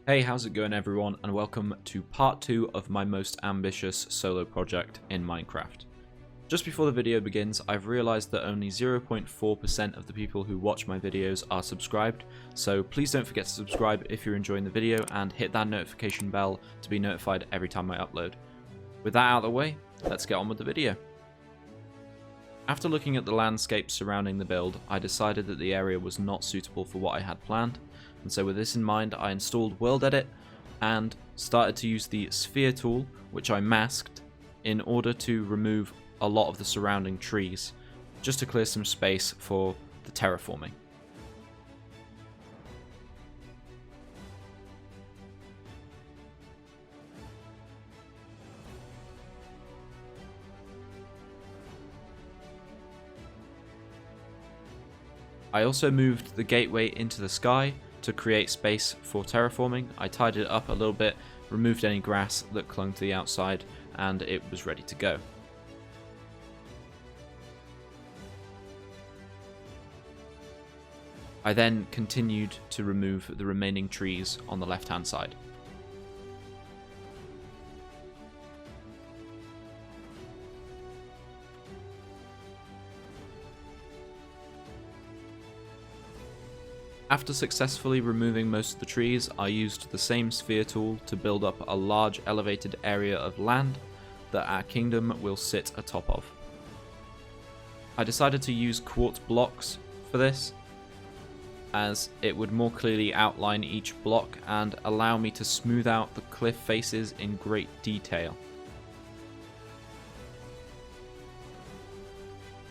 Hey, how's it going everyone, and welcome to part 2 of my most ambitious solo project in Minecraft. Just before the video begins, I've realised that only 0.4% of the people who watch my videos are subscribed, so please don't forget to subscribe if you're enjoying the video and hit that notification bell to be notified every time I upload. With that out of the way, let's get on with the video. After looking at the landscape surrounding the build, I decided that the area was not suitable for what I had planned, and so with this in mind I installed World Edit and started to use the Sphere tool, which I masked, in order to remove a lot of the surrounding trees, just to clear some space for the terraforming. I also moved the gateway into the sky to create space for terraforming. I tidied it up a little bit, removed any grass that clung to the outside, and it was ready to go. I then continued to remove the remaining trees on the left hand side. After successfully removing most of the trees, I used the same Sphere tool to build up a large elevated area of land that our kingdom will sit atop of. I decided to use quartz blocks for this, as it would more clearly outline each block and allow me to smooth out the cliff faces in great detail.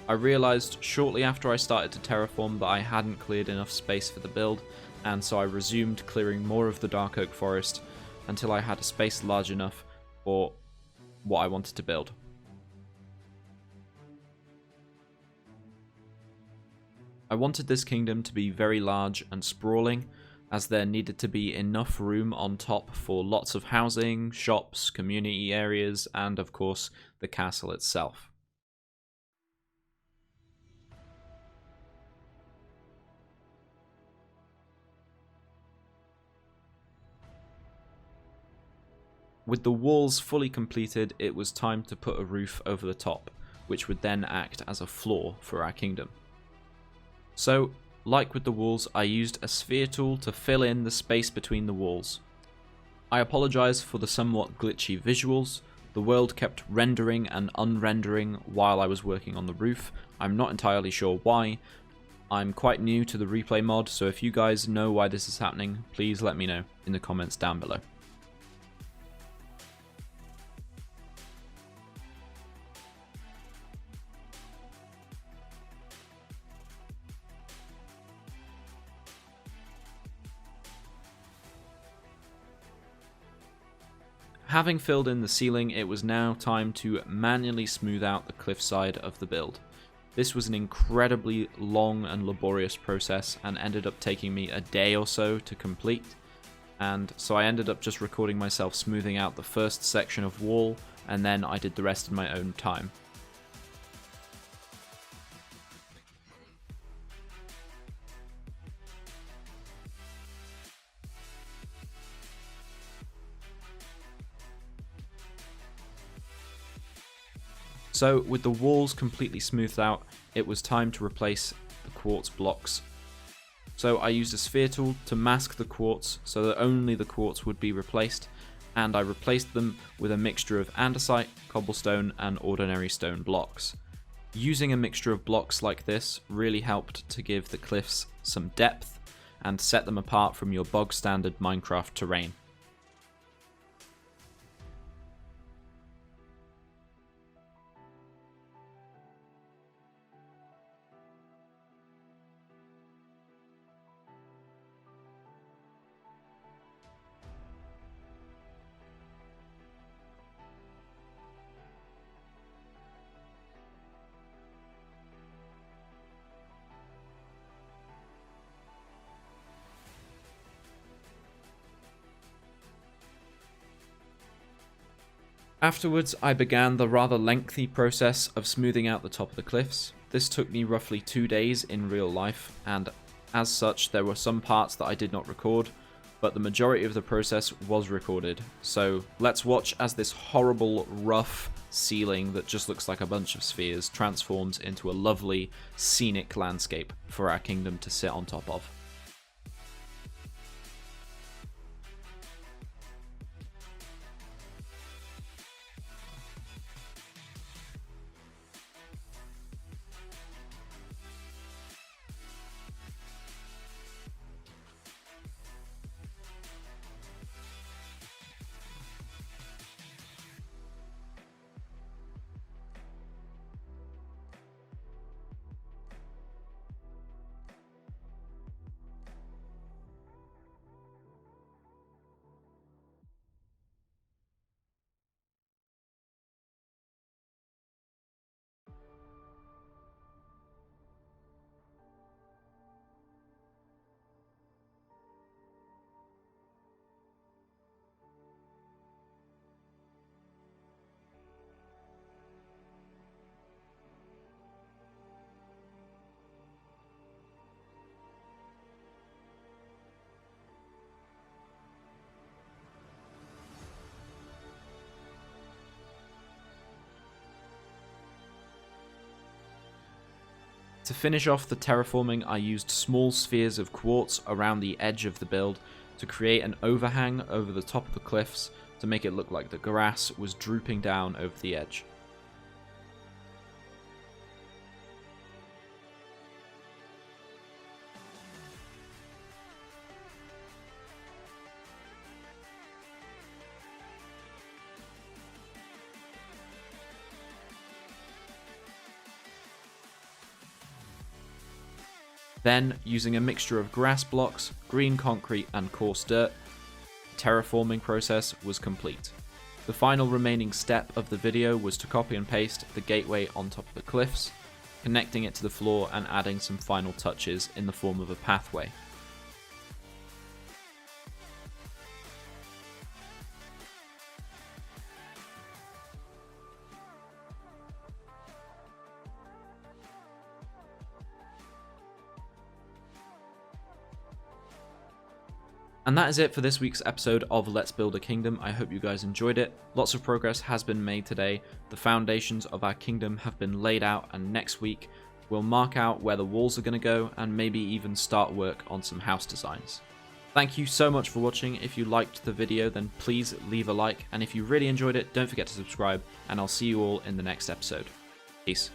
I realised shortly after I started to terraform that I hadn't cleared enough space for the build, and so I resumed clearing more of the dark oak forest until I had a space large enough for what I wanted to build. I wanted this kingdom to be very large and sprawling, as there needed to be enough room on top for lots of housing, shops, community areas, and of course the castle itself. With the walls fully completed, it was time to put a roof over the top, which would then act as a floor for our kingdom. So, like with the walls, I used a Sphere tool to fill in the space between the walls. I apologise for the somewhat glitchy visuals. The world kept rendering and unrendering while I was working on the roof. I'm not entirely sure why. I'm quite new to the replay mod, so if you guys know why this is happening, please let me know in the comments down below. Having filled in the ceiling, it was now time to manually smooth out the cliffside of the build. This was an incredibly long and laborious process and ended up taking me a day or so to complete, and so I ended up just recording myself smoothing out the first section of wall, and then I did the rest in my own time. So, with the walls completely smoothed out, it was time to replace the quartz blocks. So I used a Sphere tool to mask the quartz so that only the quartz would be replaced, and I replaced them with a mixture of andesite, cobblestone, and ordinary stone blocks. Using a mixture of blocks like this really helped to give the cliffs some depth and set them apart from your bog standard Minecraft terrain. Afterwards, I began the rather lengthy process of smoothing out the top of the cliffs. This took me roughly 2 days in real life, and as such there were some parts that I did not record, but the majority of the process was recorded. So let's watch as this horrible, rough ceiling that just looks like a bunch of spheres transforms into a lovely, scenic landscape for our kingdom to sit on top of. To finish off the terraforming, I used small spheres of quartz around the edge of the build to create an overhang over the top of the cliffs to make it look like the grass was drooping down over the edge. Then, using a mixture of grass blocks, green concrete and coarse dirt, the terraforming process was complete. The final remaining step of the video was to copy and paste the gateway on top of the cliffs, connecting it to the floor and adding some final touches in the form of a pathway. And that is it for this week's episode of Let's Build a Kingdom. I hope you guys enjoyed it. Lots of progress has been made today. The foundations of our kingdom have been laid out, and next week we'll mark out where the walls are going to go and maybe even start work on some house designs. Thank you so much for watching. If you liked the video, then please leave a like, and if you really enjoyed it, don't forget to subscribe, and I'll see you all in the next episode. Peace.